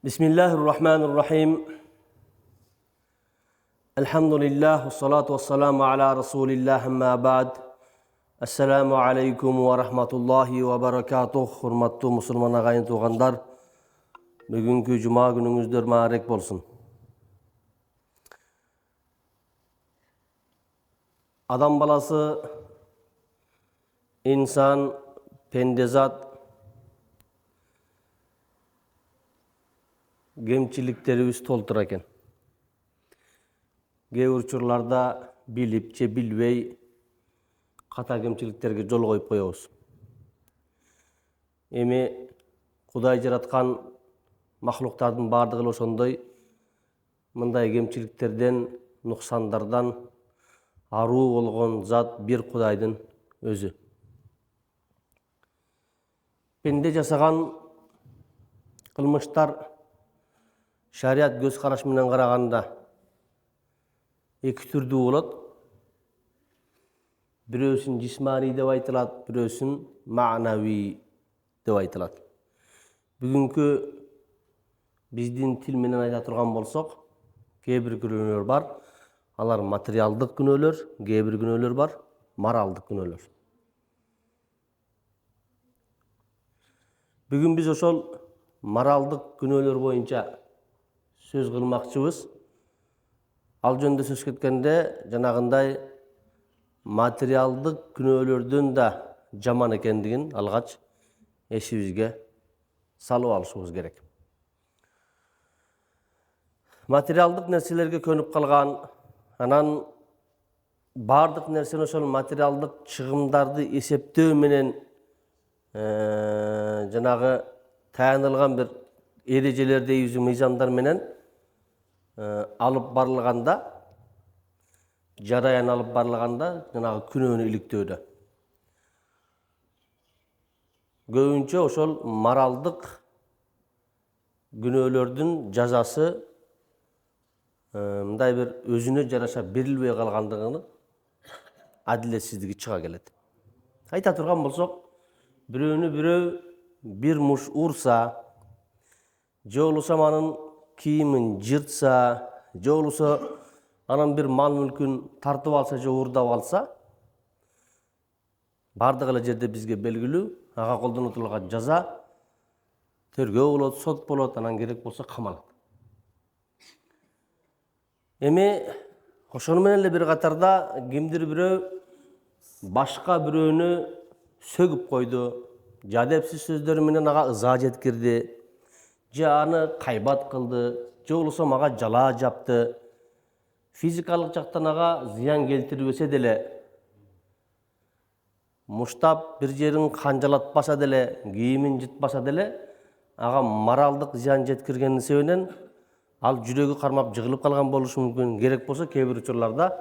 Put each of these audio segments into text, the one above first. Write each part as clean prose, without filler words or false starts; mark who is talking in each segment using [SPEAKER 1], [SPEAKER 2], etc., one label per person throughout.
[SPEAKER 1] Bismillahirrahmanirrahim. Elhamdülillah, salatu vesselamu ala Resulillah, amma ba'd. Assalamu alaikum wa rahmatullahi wa barakatuh. Hurmatlı Müslüman ağayın tuğanlar, bugünkü cuma gününüzдөр mübarek bolsun. Adam balası, insan, pendezat, gemçiliklerimiz toltur eken. Kээ учурларда bilip же bilbey kata gemçiliklerge jol koyup koyabыз. Эми Кудай жараткан махлуктардын бардыгы эле ошондой мындай кемчиликтерден, нуксандардан аруу болгон зат бир Кудайдын өзү. Пенде жасаган кылмыштар шарият көз караш менен караганда эки түрдүү болот. Бирөөсүн жисмани деп айтылат, бирөөсүн маънави деп айтылат. Бүгүнкү биздин тил менен айта турган болсок, кээ бир күнөөлөр бар. Алар материалдык күнөөлөр, кээ бир күнөөлөр бар, моралдык күнөөлөр. Бүгүн биз ошол моралдык күнөөлөр боюнча сөз кылмакчыбыз. Ал жөнүндө сөз кеткенде, жанагындай материалдык күнөөлөрдүн да жаман экендигин алгач эсибизге салып алышыбыз керек. Материалдык нерселерге көнүп калган, анан бардык нерсени ошол материалдык чыгымдарды эсептөө менен жанагы таянылган бир эрежелердеги мыйзамдар менен алып барылганда, жараян алып барылганда, жанагы күнөөнү иликтөөдө. Көбүнчө ошол моралдык күнөөлөрдүн жазасы мындай бир өзүнө жараша берилбей калгандыгын адилетсиздиги чыга келет. Айта турган болсок, бирөөнү бирөө бир муш урса, же болбосо анын кийимин жыртса, же болбосо анан бир мал мүлкүн тартып алса же уурдап алса, бардык эле жерде бизге белгилүү, ага колдонотулган жаза тергөө болот, сот болот, анан керек болсо камалат. Эми ошону менен эле бир катарда кимдир бирөө башка бирөөнү сөгүп койду, же адепсиз сөздөрү менен ага ыза жеткирди, же аны кайбат кылды, же болбосо мага жалаа жапты, физикалык жактан ага зыян келтирбесе деле, муштап бир жерин канжалатпаса деле, кийимин жытпаса деле, ага моралдык зыян жеткиргени себебинен ал жүрөгү кармап жыгылып калган болушу мүмкүн. Керек болсо кээ бир учурларда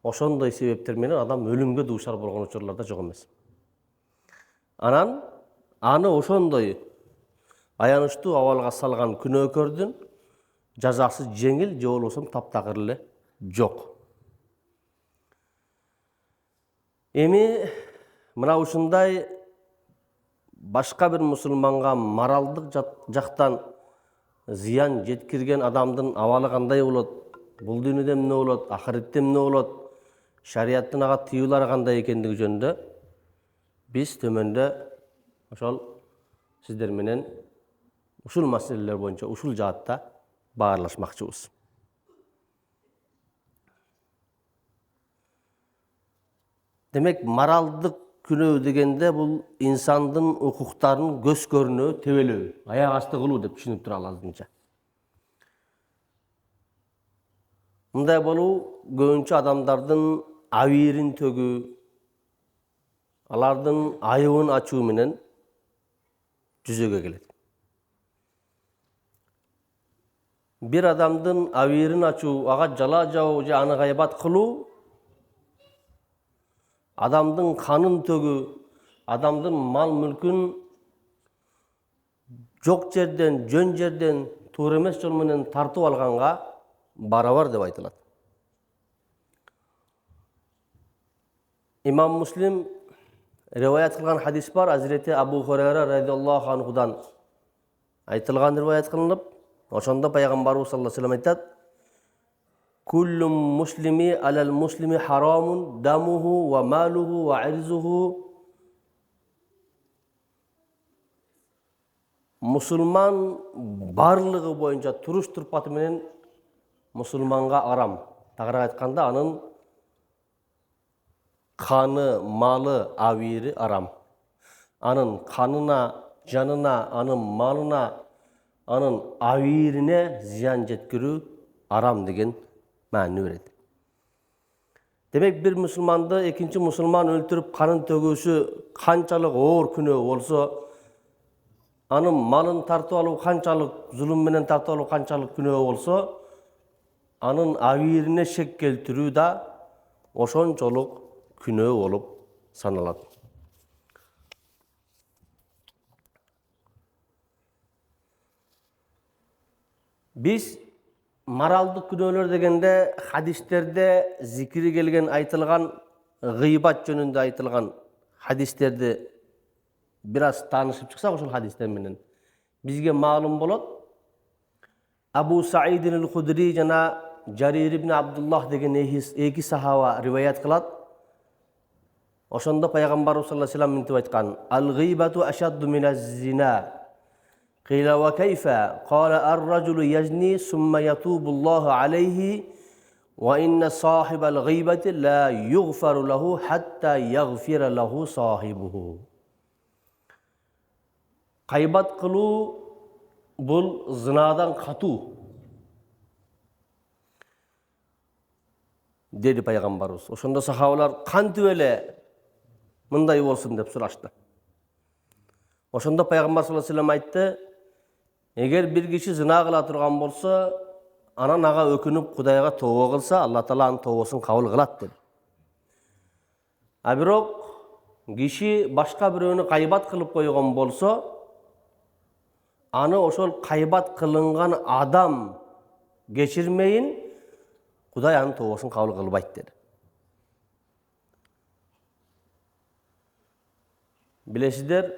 [SPEAKER 1] ошондой себептер менен адам өлүмгө дуушар болгон учурларда жок эмес. Анан аны ошондой аянычтуу абалга салган күнөөкөрдүн жазасы жеңил, же болбосо таптакыр эле жок. Эми мына ушундай башка бир мусулманга моралдык жактан зыян жеткирген адамдын абалы кандай болот? Бул дүйнөдө эмне болот? Ахиретте эмне болот? Шариаттын ага тыюулары кандай экендиги жөнүндө биз төмөндө ошол сиздер менен ушул маселелер боюнча ушул жаатта баарлашмакчыбыз. Демек, моралдык күнөө дегенде бул инсандын укуктарын көз көрүнө тебелөө, аяк асты кылуу деп түшүнүп туралы азырынча. Мындай болуу көбүнчө адамдардын абийирин төгүү, алардын айыбын ачуу менен жүзөгө келет. Бир адамдын абийирин ачуу, ага жалаа жабуу же аны кайбат кылуу, адамдын канын төгүү, адамдын мал мүлкүн жок жерден, жөн жерден, туура эмес жол менен тартып алганга барабар деп айтылат. Имам Муслим риваят кылган хадис бар, Hazreti Abu Hurayra радиаллаху анхудан айтылган риваят кылынып, Ошондо пайгамбарыбыз саллаллаху алейхи ва саллям айтат: "Куллу муслими алал муслими харамун дамуху ва малуху ва ирзуху". Мусулман барлыгы боюнча туруш турпаты менен мусулманга арам. Тагыраак айтканда анын каны, малы, авири арам. Анын канына, жанына, анын малына, анын авирине зыян жеткирүү арам деген маани берет. Демек бир мусулманды экинчи мусулман өлтүрүп канын төгүүсү канчалык оор күнөө болсо, анын малын тартып алуу канчалык зулум менен тартып алуу канчалык күнөө болсо, анын авирине шек келтирүү да ошончолук күнөө болуп саналат. Биз моралдык күнөөлөр дегенде хадистерде зикири келген айтылган гыйбат жөнүндө айтылган хадистерди бир аз таанышып чыксак ошол хадистер менен бизге маалым болот. Абу Саид аль-Худри жана Жарир ибн Абдуллах деген эки сахаба риваят кылат. Ошондо пайгамбарыбыз саллаллаху алейхи ва саллям мынтип айткан: "Ал-гыйбату ашадду миназ-зина". Qila wa kayfa? Qala ar-rajulu yazni summa yatubu Allahu alayhi wa inna sahibal ghaibati la yughfaru lahu hatta yaghfira lahu sahibuhu. Gaybat kılуу bul zinadan katуу dedi Peygamberimiz. Ошондо сахабалар кантип эле мындай болсун деп сурашты. Ошондо Пайгамбар саллаллаху алейхи ва саллям айтты: "Эгер бир киши зина кыла турган болсо, анан ага өкүнүп Кудайга тообо кылса, Алла Таала анын тообосун кабыл кылат" dedi. А бирок киши башка бирөөнү кайбат кылып койгон болсо, аны ошол кайбат кылынган адам кечирмейин, Кудай анын тообосун кабыл кылбайт dedi. Билесиздер,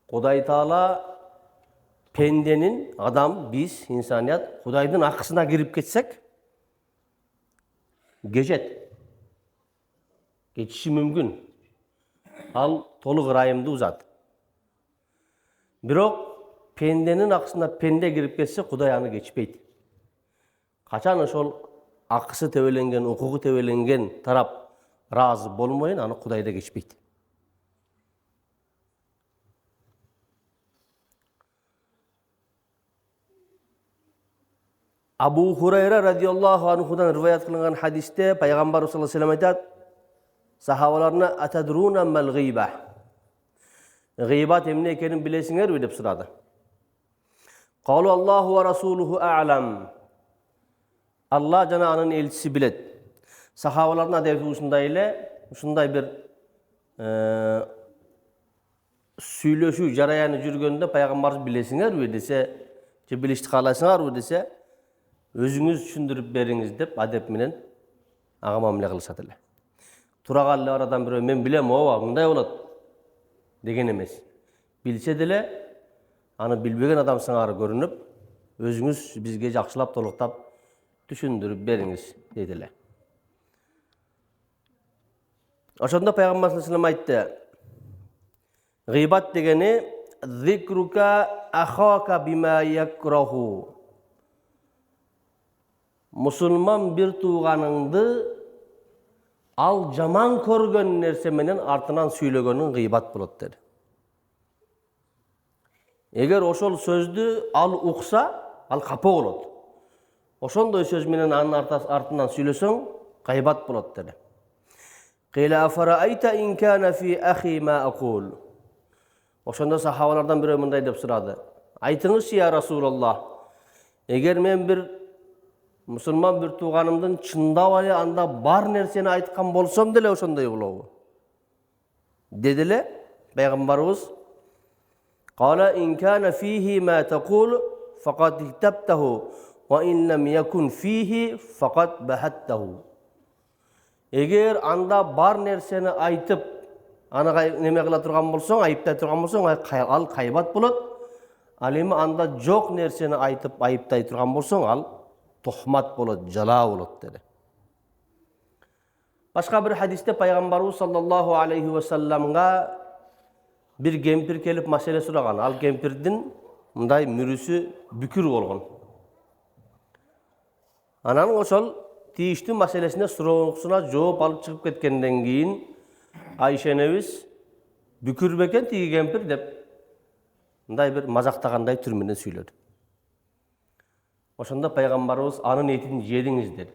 [SPEAKER 1] Кудай Таала пенденин, адам, биз, инсаният, Кудайдын акысына кирип кетсек, кечет. Кечиши мүмкүн. Ал толук ырайымдуу зат. Бирок пенденин акысына пенде кирип кетсе, Кудай аны кечпейт. Качан ошол акысы тебеленген, укугу тебеленген тарап ыраазы болмойун, аны Кудай да кечпейт. Абу Хурайра радиаллаху анхудан риваят кылынган хадисте Пайгамбар саллаллаху алейхи ва саллям айтат: "Сахабаларына атадруна мал гыйба?" Гыйбат эмне экенин билесиңерби деп сурады. Калу Аллаху ва расулуху а'лам. Алла жана анын элчиси билет. Сахабалардын адети ушундай эле, ушундай бир сүйлөшүү жараяны жүргөндө Пайгамбар билесиңерби десе, же билишти каалайсыңарбы десе, өзүңүз түшүндүрүп бериңиз деп адеп менен ага мамиле кылышат эле. Тура калып арадан бирөө мен билем, ооба, мындай болот деген эмес. Билсе деле аны билбеген адам сыңары көрүнүп, өзүңүз бизге жакшылап толуктап түшүндүрүп бериңиз дейт эле. Ошондо Пайгамбар саллаллаху алейхи ва саллям айтты: "Гыйбат дегени зикрука ахака бима якраху". Мусулман бир тууганыңды ал жаман көргөн нерсе менен артынан сүйлөгөнүң гыйбат болот dedi. Эгер ошол сөздү ал укса, ал капа болот. Ошондой сөз менен анын артынан сүйлөсөң, гыйбат болот dedi. Qila afara'ayta in kana fi akhi ma aqul. Ошондо сахабалардан бирөө мындай деп сурады: "Айтыңызчы я Расулаллах, эгер мен бир мусулман бир тууганымдын чындап эле анда бар нерсени айткан болсом деле ошондой болобу?" Деди эле Пайгамбарыбыз: "Qala in kana fihi ma taqul faqad iktabtahu wa in lam yakun fihi faqad bahattahu." Эгер анда бар нерсени айтып, аны неме кыла турган болсоң, айыптай турган болсоң, ал кайбат болот. Ал эми анда жок нерсени айтып айыптай турган болсоң, ал тухмат болот, жала болот деди. Башка бир хадисте пайгамбарыбыз саллаллаху алейхи ва салламга бир кемпир келип маселе сураган. Ал кемпирдин мындай мүрүсү бүкүр болгон. Анан ошол тийиштүү маселесине суроосуна жооп алып чыгып кеткенден кийин Айша энебиз бүкүр бекен тиги кемпир деп мындай бир мазактагандай түр менен сүйлөдү. Ошондо пайгамбарыбыз анын этин жедиңиз деди.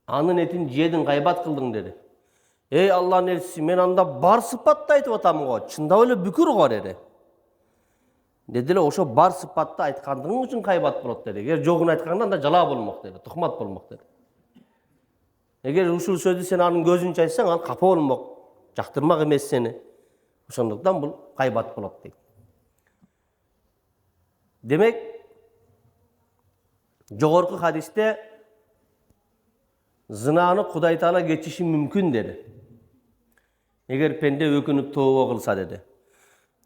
[SPEAKER 1] Анын этин жедиң, гайбат кылдың деди. Эй Аллахнын элчиси, мен анда бар сыпатты айтып атам го, чындап эле бүкүр го деди. Деди эле ошо бар сыпатты айткандыгың үчүн гайбат болот деди. Эгер жогун айтканда анда жала болмок деди, тухмат болмок деди. Эгер ушул сөздү сен анын көзүнчө айтсаң, ал капа болмок, жактырмак эмес сени. Ошондуктан бул гайбат болот дейт. Демек, жогорку хадисте зынаны Кудай Таала кечиши мүмкүн деди. Эгер пенде өкүнүп тообо кылса деди.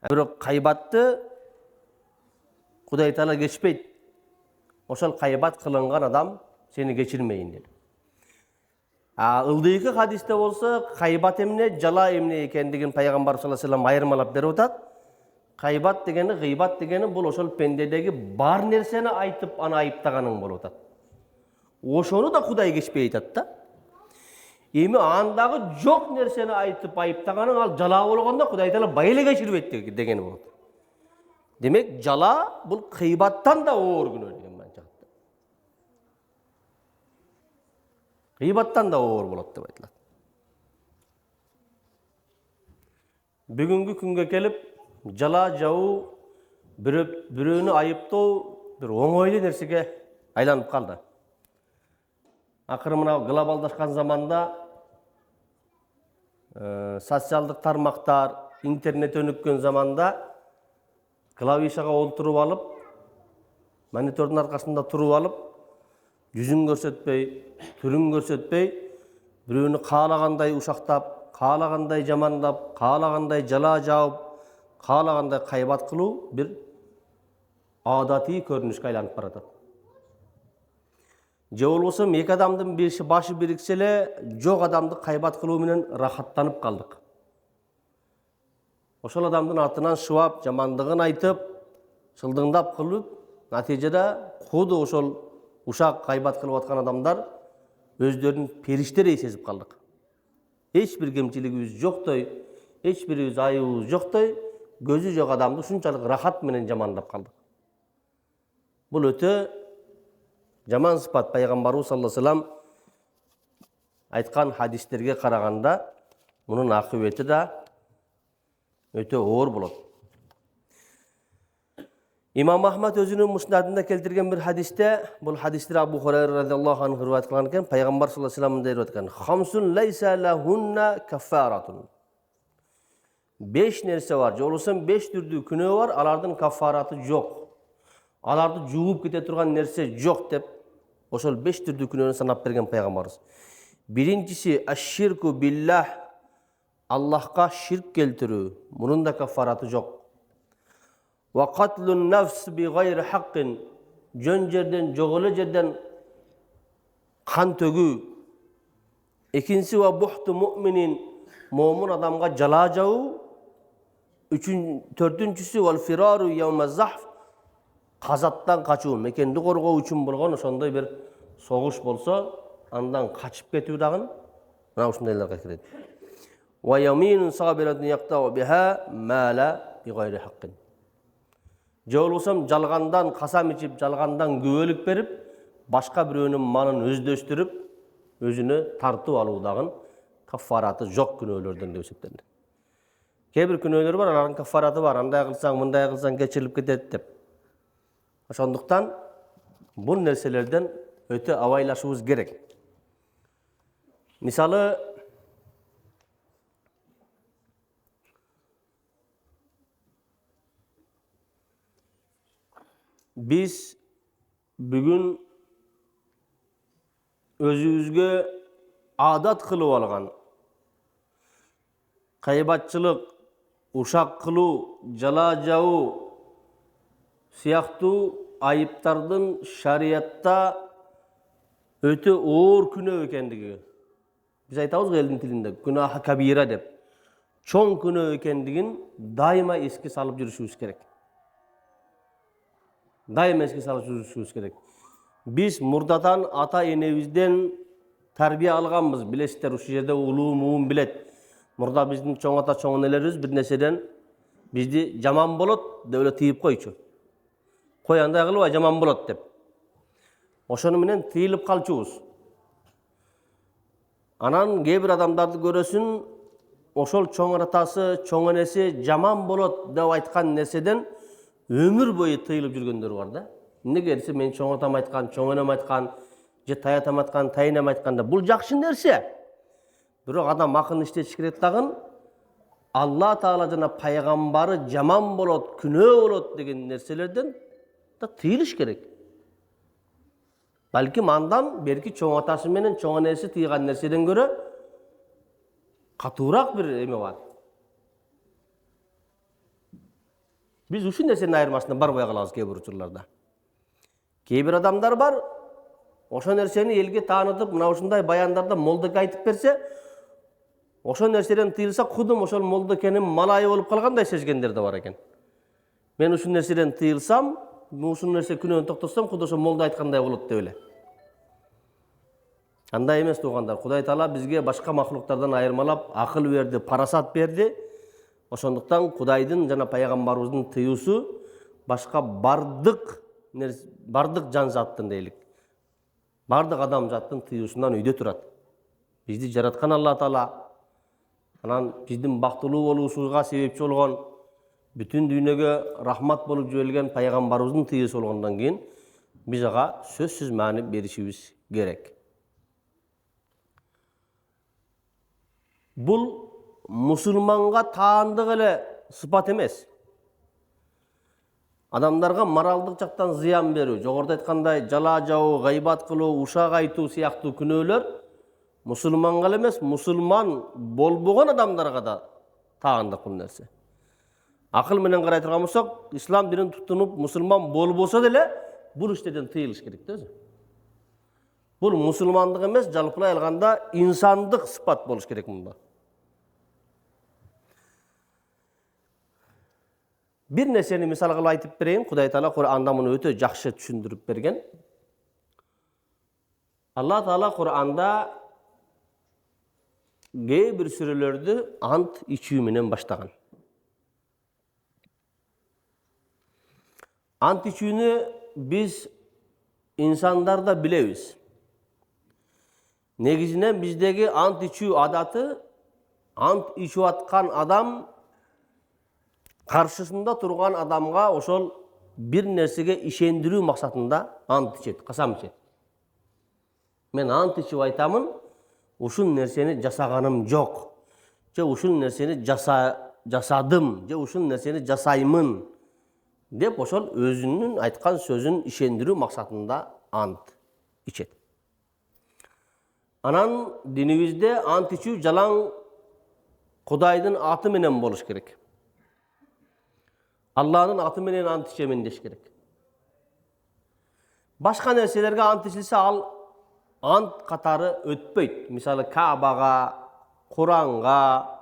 [SPEAKER 1] Бирок гайбатты Кудай Таала кечпейт. Ошол гайбат кылынган адам сени кечирмейин деди. Ылдыйкы хадисте болсо гайбат эмне, жала эмне экендигин пайгамбар саллаллаху алейхи ва саллям айырмалап берип атат. Гайбат дегени, гыйбат дегени бул ошол пендедеги бар нерсени айтып, аны айыптаганың болуп атат. Ошону да Кудай кечпей айтат да. Эми андагы жок нерсени айтып айыптаганың ал жала болгондо Кудай Таала бай эле кечирбейт дегени болот. Демек, жала бул гыйбаттан да оор күнөө деген мана. Гыйбаттан да оор болот деп айтылат. Бүгүнкү күнгө келип жала жабуу, бирөөнү айыптоо бир оңойлуу нерсеге айланып калды. Акыры мына глобалдашкан заманда социалдык тармактар, интернет өнүккөн заманда клавишага олтуруп алып, монитордун аркасында туруп алып, жүзүн көрсөтпөй, түрүн көрсөтпөй, бирөөнү каалагандай ушактап, каалагандай жамандап, каалагандай жала жаап, каалагандай гайбат кылуу бир адатий көрүнүшкө айланып баратат. Же болбосо эки адамдын башы бириксе эле жок адамды гайбат кылуу менен рахаттанып калдык. Ошол адамдын атынан шыбап, жамандыгын айтып, шылдыңдап кылып, натыйжада худу ошол ушак гайбат кылып аткан адамдар өздөрүн периштедей сезип калдык. Эч бир кемчилигибиз жоктой, эч бирибиз айыбыбыз жоктой, көзү жок адамды ушунчалык рахат менен жамандап калдык. Бул өтө жаман сыпат. Пайгамбарыбыз саллаллаху алейхи ва саллям айткан хадистерге караганда мунун акыбети да өтө оор болот. Имам Ахмад өзүнүн муснадында келтирген бир хадисте, бул хадисти Абу Хурайра радhiyallahu anhu риваят кылган экен, пайгамбар саллаллаху алейхи ва саллям деп айткан: "Хамсун лайса лахунна кафаратун." 5 нерсе бар, же болбосо 5 түрдүү күнөө бар, алардын кафараты жок. Аларды жууп кете турган нерсе жок деп ошол 5 түрдүү күнөөнү санап берген пайгамбарыбыз. Биринчиси ашширку биллах, Аллахка ширк келтирүү, мунун да кафараты жок. Ва катлун нафс би гайри хаккин, жөн жерден, жок эле жерден кан төгүү. Экинчиси ва бухту муъминин, момун адамга жала жабуу. Төртүнчүсү вал фирару яума захф, казаттан качуу, мекенди коргоо үчүн болгон ошондой бир согуш болсо, андан качып кетүү дагы мына ушундайларга кирет. Ва яминун сабиратун яктау биха мала би гайри хаккин. Же болбосо жалгандан касам ичип, жалгандан күбөлүк берип, башка бирөөнүн малын өздөштүрүп, өзүнө тартып алуу дагы кафараты жок күнөөлөрдөн деп эсептелет. Кээ бир күнөөлөр бар, алардын кафараты бар. Андай кылсаң, мындай кылсаң кечирилип кетет деп. Ошондуктан бул нерселерден өтө абайлашыбыз керек. Мисалы, биз бүгүн өзүбүзгө адат кылып алган гайбатчылык, ушак кылуу, жала жабуу, сыяктуу айыптардын шариятта өтө оор күнөө экендиги. Биз айтабыз элдин тилинде күнах кабира деп. Чоң күнөө экендигин дайыма эске салып жүрүшүбүз керек. Дайыма эске салып жүрүшүбүз керек. Биз мурдадан ата энебизден тарбия алганбыз. Билесиздер, ушул жерде улуу муун билет. Мурда биздин чоң ата чоң энелерибиз бир нерседен бизди жаман болот деп эле тыйып койчу. Кой андай кылбай жаман болот деп. Ошону менен тыйылып калчубуз. Анан кээ бир адамдарды көрөсүн, ошол чоң атасы, чоң энеси жаман болот деп айткан нерседен өмүр бою тыйылып жүргөндөр бар да. Эмнеге десе, мен чоң атам айткан, чоң энем айткан, же таятам айткан, тайынем айтканда бул жакшы нерсе. Бирок адам акын иштетиш керек дагы. Алла Таала жана пайгамбары жаман болот, күнөө болот деген нерселерден да тыйылыш керек. Балким андан берки чоң атасы менен чоң энеси тыйган нерседен көрө катуураак бир эме бар. Биз ушул нерсенин айырмасына барбай калабыз кээ бир учурларда. Кээ бир адамдар бар, ошол нерсени элге таанытып, мына ушундай баяндарда молдоке айтып берсе, ошол нерседен тыйылса, кудум ошол молдокенин малайы болуп калгандай сезгендер да бар экен. Мен ушул нерседен тыйылсам, ушул нерсе күнөөнү токтотсом, куду ошо молда айткандай болот деп эле. Андай эмес туугандар. Кудай Таала бизге башка махлуктардан айырмалап акыл берди, парасат берди. Ошондуктан Кудайдын жана пайгамбарыбыздын тыюусу башка бардык жан заттын дейлик. Бардык адам заттын тыюусунан үйдө турат. Бизди жараткан Алла Таала, анан биздин бактылуу болуусубузга себепчи болгон, бүтүн дүйнөгө рахмат болуп жиберилген пайгамбарыбыздын тыюусу болгондон кийин биз ага сөзсүз маани беришибиз керек. Бул мусулманга таандык эле сыпат эмес. Адамдарга моралдык жактан зыян берүү, жогоруда айткандай жала жабуу, гайбат кылуу, ушак айтуу сыяктуу күнөөлөр мусулманга эле эмес, мусулман болбогон адамдарга да таандык бул нерсе. Акыл менен карай турган болсок, ислам динин тутунуп мусулман болбосо деле бул иштерден тыйылыш керек да өзү. Бул мусулмандык эмес, жалпылай алганда инсандык сыпат болуш керек мында. Бир нерсени мисал кылып айтып берейин. Кудай Таала Кур'анда муну өтө жакшы түшүндүрүп берген. Алла Таала Кур'анда кээ бир сүрөлөрдү ант ичүү менен баштаган. Ант ичүүнү биз инсандар да билебиз. Негизинен биздеги ант ичүү адаты, ант ичип аткан адам каршысында турган адамга ошол бир нерсеге ишендирүү максатында ант ичет, касам ичет. Мен ант ичип айтамын, ушул нерсени жасаганым жок, же ушул нерсени жасадым, же ушул нерсени жасаймын деп ошол өзүнүн айткан сөзүн ишендирүү максатында ант ичет. Анан динибизде ант ичүү жалаң Кудайдын аты менен болуш керек. Алланын аты менен ант ичемин деш керек. Башка нерселерге ант ичилсе, ал ант катары өтпөйт. Мисалы Каабага, Куранга,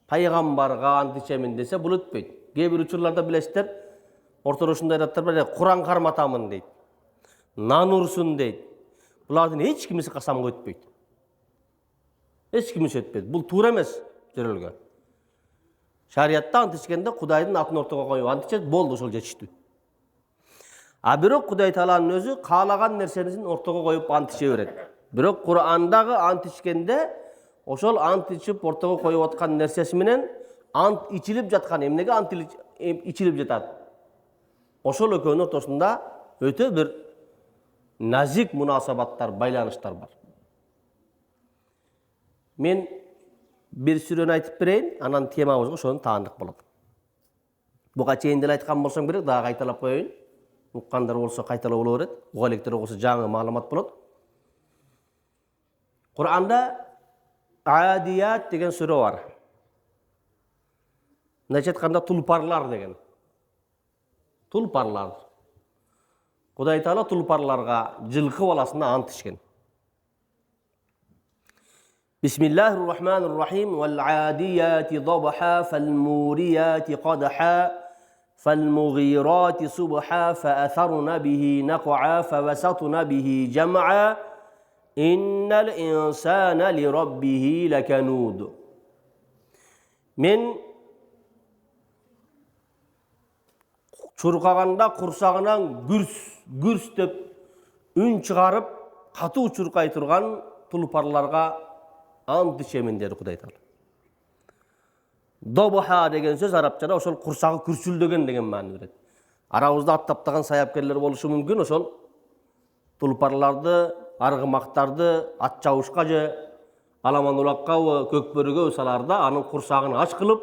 [SPEAKER 1] пайгамбарга ант ичемин десе, бул өтпөйт. Кээ бир учурларда билесиздер, ортодо ушундай адаттар бар, Куран карматамын дейт. Нан урсун дейт. Булардын эч кимиси касамга өтпөйт. Эч кимиси өтпөйт. Бул туура эмес жөрөлгө. Шариятта ант ичкенде Кудайдын атын ортого коюп ант ичет, болду, ошол жетиштүү. А бирок Кудай Тааланын өзү каалаган нерсенин ортого коюп ант иче берет. Бирок Кур'андагы ант ичкенде ошол ант ичип ортого коюп аткан нерсеси менен ант ичилип жаткан, эмнеге ант ичилип жатат? Ошол экөөнүн ортосунда өтө бир назик мунасабаттар, байланыштар бар. Мен бир сүрөнү айтып берейин, анан темабызга ошону таандык болот. Буга чейин деле айткан болсом керек, дагы кайталап коеюн. Уккандар болсо кайталап боло берет. Уга электер окуса жаңы маалымат болот. Кур'анда Адият деген сүрө бар. Мындайча айтканда тулпарлар деген. Tulparlar. Kuday Taala tulparlarga жылқы баласына ант ішкен. Bismillahirrahmanirrahim. وَالْعَادِيَاتِ ضَبْحًا فَالْمُورِيَاتِ قَدْحًا فَالْمُغِيرَاتِ صُبْحًا فَأَثَرْنَ بِهِ نَقْعًا فَوَسَطْنَ بِهِ جَمْعًا إِنَّ الْإِنسَانَ لِرَبِّهِ لَكَنُودٌ. Men çurqaganda qursagынан gүрс деп үн чыгарып, катуу чуркай турган тулпарларга ант ичемин dedi Кудай Таала. Добха деген сөз арабчада ошол курсагы күрсүлдөгөн деген маани берет. Арабызда ат таптаган саяпкерлер болушу мүмкүн, ошол тулпарларды, аргымактарды ат чабышка же аламан улакка, көкбөрүгө саларда анын курсагын ач кылып,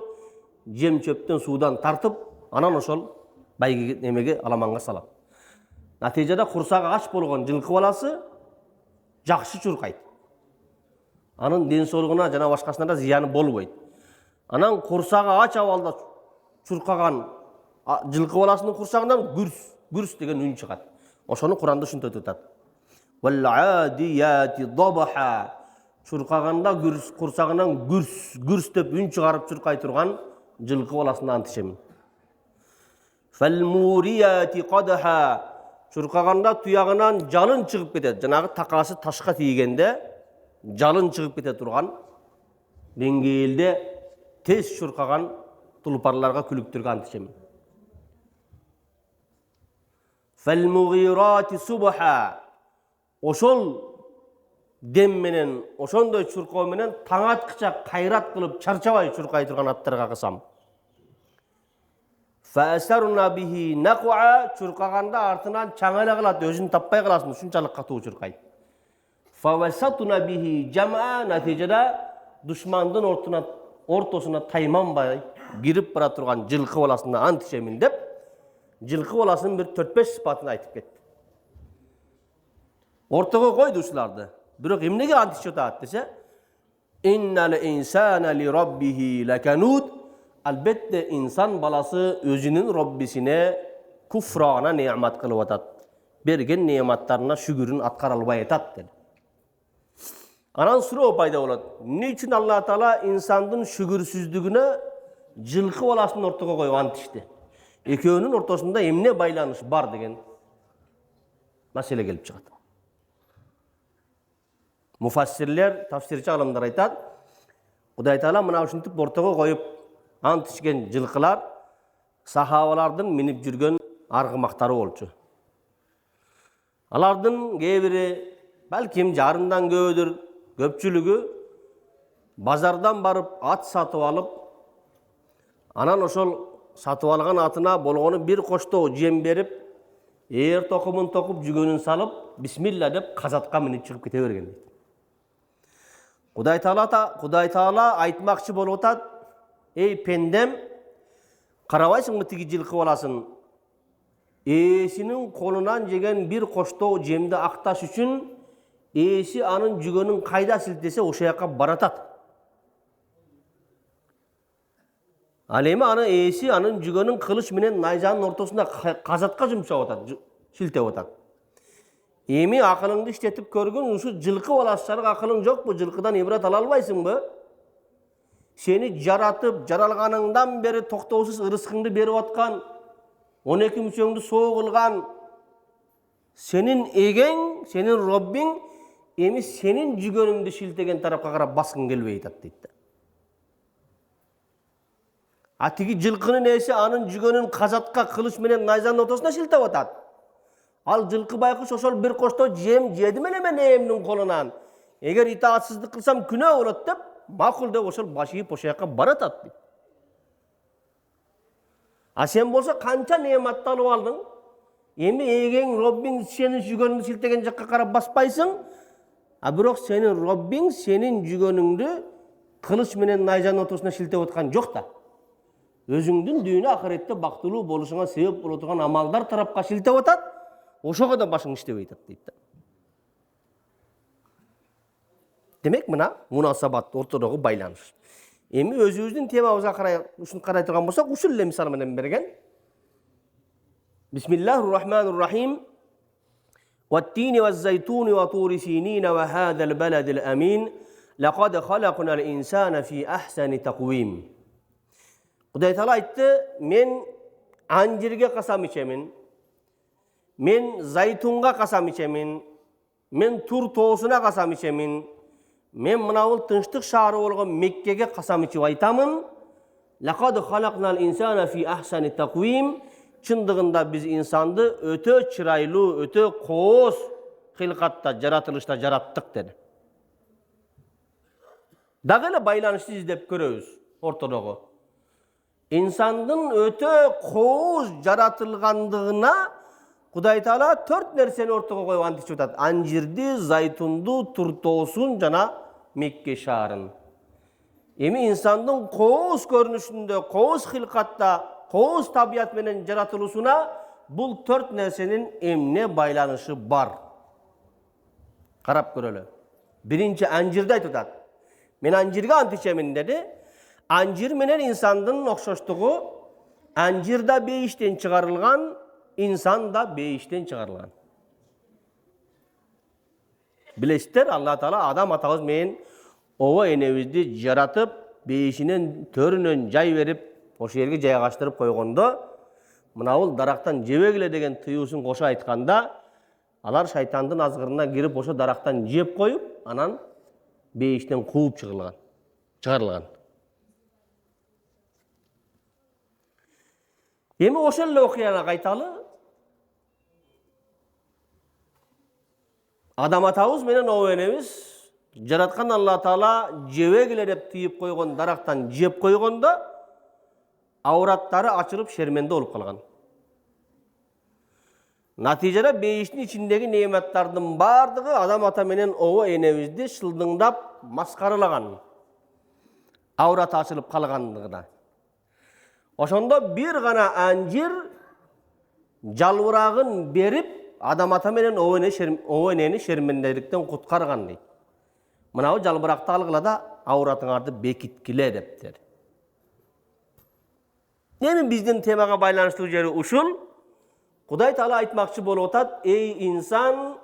[SPEAKER 1] жем чөптөн суудан тартып, анан ошол байге немеге аламанга салат. Натыйжада курсагы ач болгон жылкы баласы жакшы чуркайт. Анын ден соолугуна жана башкасына да зыяны болбойт. Анан курсагы ач абалда чуркаган жылкы баласынын курсагынан гүрс деген үн чыгат. Ошону Куранда ушинтип атат. وَالْعَادِيَاتِ ضَبْحًا. Чуркаганда курсагынан гүрс деп үн чыгарып чуркай турган жылкы баласына ант ичемин. فَالْمُورِيَاتِ قَدْحًا. Чуркаганда туягынан жалын чыгып кетет. Жанагы такасы ташка тийгенде жалын чыгып кете турган деңгээлде тез чуркаган тулпарларга күлүктүргө ант ичемин. فَالْمُغِيرَاتِ صُبْحًا. Ошол дем менен, ошондой чуркоо менен таң аткыча кайрат кылып чарчабай чуркай турган аттарга кысам. فَأَسَرْنَ بِهِ نَقْعًا. Чуркаганда артынан чаңайла кылат, өзүн таппай каласың, ушунчалык катуу чуркайт. فَوَسَطْنَ بِهِ جَمْعًا. Натыйжада душмандын ортосуна тайманбай кирип бара турган жылкы баласына ант ичемин деп, жылкы баласынын бир 4-5 сыпатын айтып кетти. Ортого койду ушуларды. Бирок эмнеге ант ичип атат десе, «Иннал инсана ли раббихи лакануд». Албетте инсан баласы өзүнүн Роббисине куфрана неамат кылып атат. Берген неаматтарына шүгүрүн аткара албай атат dedi. Анан суроо пайда болот. Эмне үчүн Алла Таала инсандын шүгүрсүздүгүнө жылкы баласын ортого коюп ант ичти? Экөөнүн ортосунда эмне байланыш бар деген маселе келип чыгат. Муфассирлер, тафсирчи алымдар айтат, Кудай Таала мына ушинтип ортого коюп ант ичкен жылкылар сахабалардын минип жүргөн аргымактары болчу. Алардын кээ бири, балким жарымдан көбүдүр, көпчүлүгү базардан барып ат сатып алып, анан ошол сатып алган атына болгону бир коштоо жем берип, ээр токумун токуп, жүгөнүн салып, бисмилла деп казатка минип чыгып кете берген дейт. Кудай Таала айтмакчы болуп атат, эй пендем, карабайсыңбы тиги жылкы баласын? Ээсинин колунан жеген бир коштоо жемди акташ үчүн ээси анын жүгөнүн кайда силтесе ошол жака баратат. Ал эми аны ээси анын жүгөнүн кылыч менен найзанын ортосунда казатка жумшап атат, шилтеп атат. Эми акылыңды иштетип көргүн, ушу жылкы баласычалык акылың жокпу? Жылкыдан ибрат ала албайсыңбы? Сени жаратып, жаралганыңдан бери токтоосуз ырыскыңды берип аткан, 12 мүчөңдү соо кылган сенин эгең, сенин Роббиң эми сенин жүгөнүңдү шилтеген тарапка карап баскың келбей атат дейт. А тиги жылкынын ээси анын жүгөнүн казатка кылыч менен найзанын ортосуна шилтеп атат. Ал жылкы байкуш ошол бир коштоо жем жедим эле мен ээмдин колунан. Эгер итаатсыздык кылсам күнөө болот деп, макул деп ошол баш ийип ошол жака баратат дейт. А сен болсо канча неаматты алып алдың? Эми эгең Роббиң сенин жүгөнүңдү шилтеген жакка карап баспайсың, а бирок сенин Роббиң сенин жүгөнүңдү кылыч менен найзанын ортосуна шилтеп аткан жок да. Өзүңдүн дүйнө акыретте бактылуу болушуңа себеп боло турган амалдар тарапка шилтеп атат, ошого да башың иштебей атат дейт. Демек мына мунасабат, ортодогу байланыш. Эми өзүбүздүн темабызга карай ушун карай турган болсок, ушул эле мисал менен берген. Bismillahirrahmanirrahim. وَالتِّينِ وَالزَّيْتُونِ وَطُورِ سِينِينَ وَهَذَا الْبَلَدِ الْأَمِينَ لَقَدْ خَلَقْنَا الْإِنْسَانَ فِي أَحْسَنِ تَقْوِيمٍ. Құдай Таала айтты, мен анжирге қасам ичемин, мен зайтунға қасам ичемин, мен тур тоосуна қасам ичемин, мен мынау тынчтык шаары болгон Меккеге қасам ичип айтамын. لَقَدْ خَلَقْنَا الْإِنْسَانَ فِي أَحْسَنِ تَقْوِيمٍ. Чындыгында биз инсанды өтө чырайлуу, өтө кооз кылкатта, жаратылышта жараттык деди. Дагы эле байланышты издеп көрөбүз ортодогу. İnsandın öte kooz jaratılgandığına Kuday Taala 4 nerseni ortaga koyup antip atat. Anjirdi, zaytundu, turtoosun jana Mekke şaарын. Эми insandın kooz görünüşünde, kooz hilkatta, kooz tabiat menen jaratılısına bul 4 nersenin emne baylanışı bar. Karap görölü. Birinci anjirde aytып atat. Men anjirge antiçemin dedi. Anjir menen insandın okşoştuğu, anjir da beyişten çıkarılgan, insan da beyişten çıkarılgan. Bilesizler, Allah Taala adam atağız men ova enebizdi jaratıp, beyişinen törünön jay verip, oşu yerge jaygaштырып koygondo, mınabul daraqtan jebegile degen tıyuusun koşa aytkanda, alar şaytandın azgırına girip oşo daraqtan jep koyup, anan beyişten kuup çıkarılgan. Эми ошол эле окуяга кайталы. Адам атабыз менен оо энебиз жараткан Алла Таала жебегиле деп тыйып койгон дарактан жеп койгондо аураттары ачылып шерменде болуп калган. Натыйжада бейиштин ичиндеги неметтердин бардыгы адам ата менен оо энебизди шылдыңдап маскаралаган. Аураты ачылып калгандыгына. Ошондо bir gana anjir жалбырагын берип, адам ата менен оо энени шерменделиктен куткарган дейт. Мынау жалбыракты алгыла да ауратыңарды бекиткиле дептир. Эми биздин темага байланыштуу жери ушул. Кудай Таала айтмакчы болуп атат, ey insan,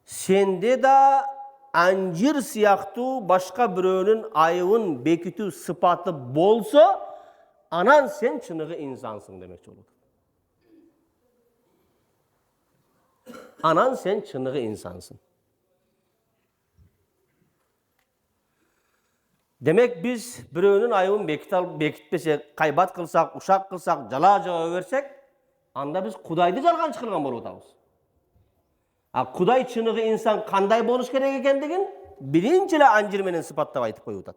[SPEAKER 1] сенде да анжир сыяктуу башка бирөөнүн айыбын бекитүү сыпаты болсо, anan sen çınığı insansın demekçi olur. Anan sen çınığı insansın. Demek biz biröөнүн ayыбын bekitpesek, kaybat kılsak, uşak kılsak, jala jaba versek, anda biz Kudaydı жалганчы кылган болуп атабыз. Kuday çınığı insan kanday boluş kerek ekendигин birinci эле anjir menен sıpattap aytıp koyup atat.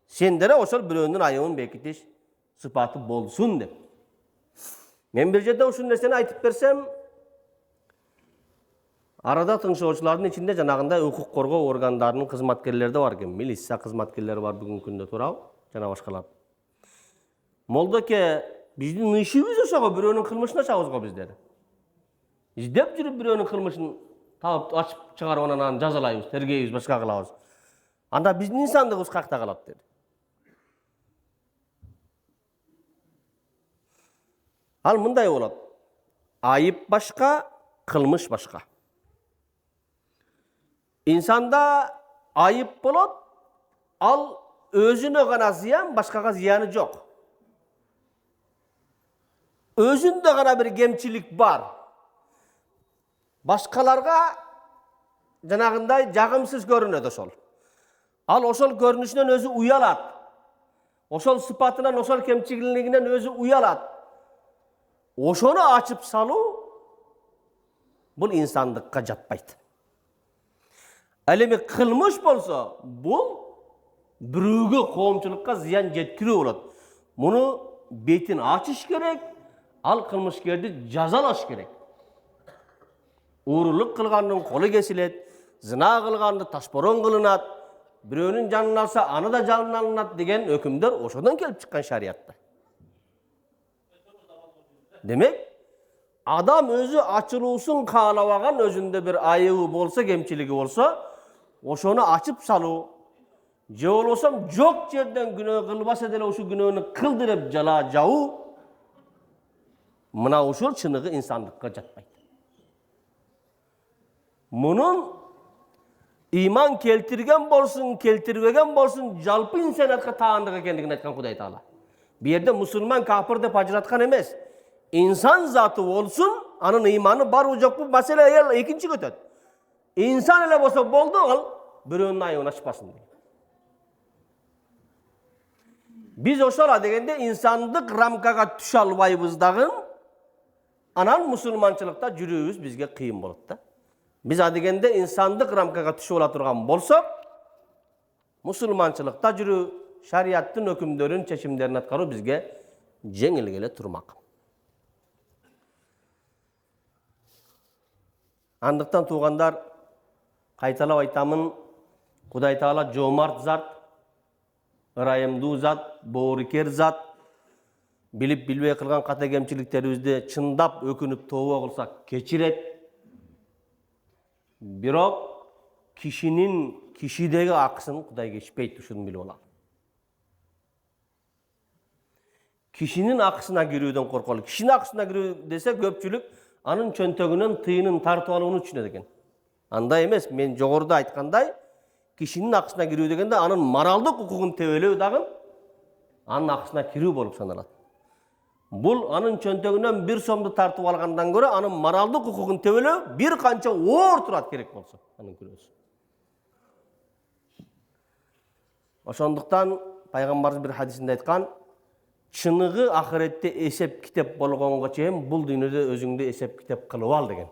[SPEAKER 1] Sendere ошол biröөнүн ayыбын bekitiş sıfatı bolsun dep. Men bir жерде ушул нерсени айтып берсем, арада тыңшоочулардын ичинде жанагындай укук коргоо органдарынын кызматкерлери да бар экен. Милиция кызматкерлери бар бүгүнкү күндө туурабы? Жана башкалар. Молдоке, биздин ишибиз ошого бирөөнүн кылмышын ачабыз го биздер. Издеп жүрүп бирөөнүн кылмышын таап ачып чыгарып анан жазалайбыз, тергейбиз, башка кылабыз. Анда биздин инсандыгыбыз какта калат деди. Al mınday bolot. Ayıp başka, kılmış başka. İnsanda ayıp bolot, al özüne gana ziyan, başkaga ziyanı yok. Özünde gana bir gemçilik var. Başkalarga janagınday jagımsız görünödü oşol. Al oşol görünüşünden özü uyalat. Oşol sıfatından, oşol kemçiliğinden özü uyalat. Oşonu açıp salu, bul insanlıkka jatpayt. Elimi kılmış bolsa, bul bürüge koomçulukka ziyan jetkirүү bolot. Bunu betin açış gerek, al kılmışkerdi jazalaş gerek. Uğurluk kılgandın kolu kesilet, zina kılgandı taşboron kılınat, biröөнүн janын alsa anı da janına alınat degen ökümler oşodan kelip çıkkan şariatta. Demek adam özü açılıusun kaalabagan özünde bir ayıbı bolsa, kemçiligi bolsa, oşonu açıp salu, je bolbosam jok жерден günөө kılbasa dele oşu günöөнү kıldı dep jala jabuu, мына ушул чыныгы инсандыкка жатпайт. Мунун иман келтирген болсун, келтирбеген болсун, жалпы инсаниятка таандык экендигин айткан Кудай Таала. Бу жерде мусулман кафир деп ажыраткан эмес. İnsan zatı olsun, anın imanı бар жок бу маселе экинчи өтөт. İnsan эле болсо болду, ал бирөөнүн айыбын ачпасын. Биз ошола дегенде инсандык рамкага түшө албайбыз дагы, анан мусулманчылыкта жүрүүбүз бизге кыйын болот да. Биз адегенде инсандык рамкага түшүп ала турган болсок, мусулманчылыкта жүрүү, шарияттын өкүмдөрүн, чечимдерин аткаруу бизге жеңил келе турмак. Андыктан туугандар, кайталап айтамын, Кудай Таала жомарт зат, ырайымдуу зат, боорукер зат, билип билбей кылган ката кемчиликтерибизди чындап өкүнүп тообо кылсак кечирет. Бирок кишидеги акысын Кудай кечпейт, ушуну билип алалы. Кишинин акысына кирүүдөн корколу. Кишинин акысына кирүү десе көпчүлүк анын чөнтөгүнөн тыйынын тартып алууну түшүнөт экен. Андай эмес, мен жогоруда айткандай, кишинин акысына кирүү дегенде анын моралдык укугун тебелөө дагы анын акысына кирүү болуп саналат. Бул анын чөнтөгүнөн 1 сомду тартып алгандан көрө анын моралдык укугун тебелөө бир канча оор турат керек болсо анын күнөөсү. Ошондуктан пайгамбарыбыз бир хадисинде айткан, чыныгы ахиретте эсеп китеп болгонго чейин бул дүйнөдө өзүңдү эсеп китеп кылып ал деген.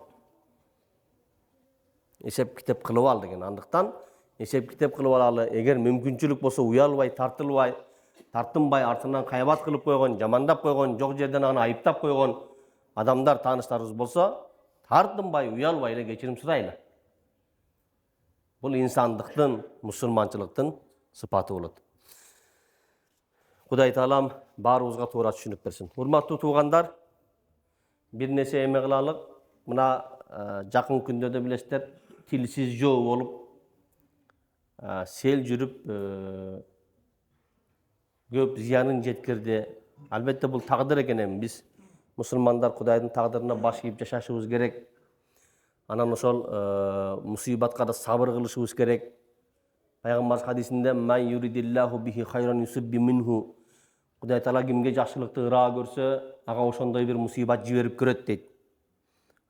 [SPEAKER 1] Эсеп китеп кылып ал деген. Андыктан эсеп китеп кылып алалы. Эгер мүмкүнчүлүк болсо уялбай, тартылбай, тартынбай артынан кайбат кылып койгон, жамандап койгон, жок жерден аны айыптап койгон адамдар, тааныштарыбыз болсо, тартынбай, уялбай эле кечирим сурайлы. Бул инсандыктын, мусулманчылыктын сыпаты болот. Кудай Таалам баарыбызга туура түшүнүп берсин. Урматтуу туугандар, бир нерсе эме кылалык. Мына жакын күндөрдө билесиздер, тилсиз жоо болуп, сел жүрүп, көп зыянын жеткирди. Албетте бул тагдыр экен. Биз мусулмандар Кудайдын тагдырына баш ийип жашашыбыз керек. Анан ошол мусибатка да сабыр кылышыбыз керек. Пайгамбар хадисинде "Ман юридиллаху бихи хайран юсибби минху". Кудай Таала кимге жакшылыкты ыраа көрсө, ага ошондой бир мусибат жиберип көрөт дейт.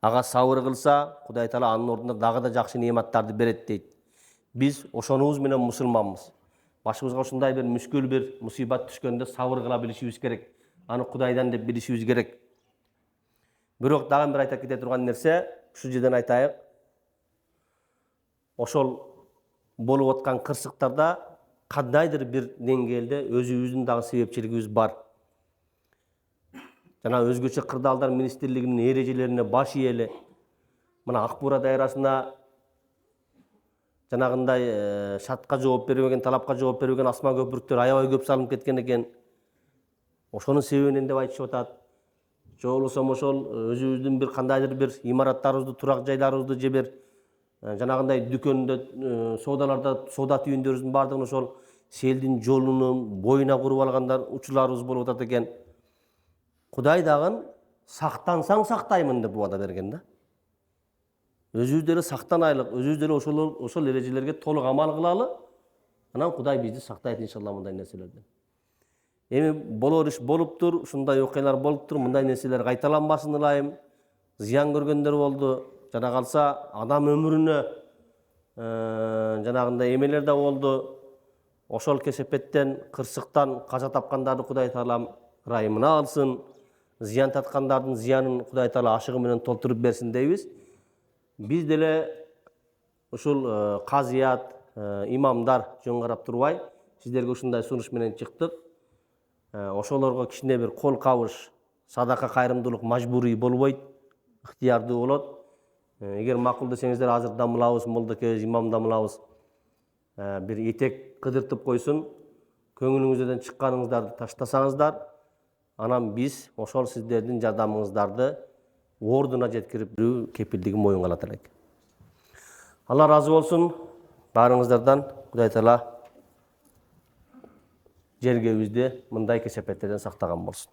[SPEAKER 1] Ага сабыр кылса, Кудай Таала анын ордуна дагы да жакшы неаматтарды берет дейт. Биз ошонубуз менен мусулманбыз. Башыбызга ушундай бир мүшкүл бир мусибат түшкөндө сабыр кыла билишибиз керек. Аны Кудайдан деп билишибиз керек. Бирок дагы бир айта кете турган нерсе, ушул жерден айтайык. Ошол болуп аткан кырсыктарда кандайдыр бир деңгээлде өзүбүздүн дагы себепчилигибиз бар. Жана өзгөчө кырдаалдар министрлигинин эрежелерине баш ийели. Мына Акбура дайрасына жанагындай шартка жооп бербеген, талапка жооп бербеген асма көпүрүктөр аябай көп салынып кеткен экен. Ошонун себебинен деп айтышып атат. Же болбосо ошол өзүбүздүн бир кандайдыр бир имараттарыбызды, турак жайларыбызды же бир жанагындай дүкөндө, соодаларда, соода түйүндөрүбүздүн баардыгын ошол селдин жолунун боюна куруп алгандар учурларыбыз болуп атат экен. Кудай дагы сактансаң сактаймын деп убада берген да. Өзүбүз деле сактанайлык, өзүбүз деле ошол эрежелерге толук амал кылалы. Анан Кудай бизди сактайт иншалла мындай нерселерден. Эми болор иш болуптур, ушундай окуялар болуптур, мындай нерселер кайталанбасын ылайым. Зыян көргөндөр болду. Жана калса адам өмүрүнө жанагындай эмелер да болду. Ошол кесепеттен, кырсыктан каза тапкандарды Кудай Таалам ырайымына алсын. Зыян таткандардын зыянын Кудай Таала ашыгы менен толтуруп берсин дейбиз. Биз деле ушул казыят, имамдар жөн карап турбай, сиздерге ушундай сунуш менен чыктык. Ошолорго кичине бир кол кабыш, садака кайрымдуулук мажбурий болбойт, ыктыярдуу болот. Эгер макул десеңиздер, азыр дамылабыз, молдокебиз, имам дамылабыз. Бир этек кыдыртып койсун, көңүлүңүздөн чыкканыңыздарды таштасаңыздар, анан биз ошол сиздердин жардамыңыздарды ордуна жеткирип берүү кепилдигин моюнга алат элек. Алла разы болсун баарыңыздардан. Кудай Таала жергебизди мындай кесепеттерден сактаган болсун.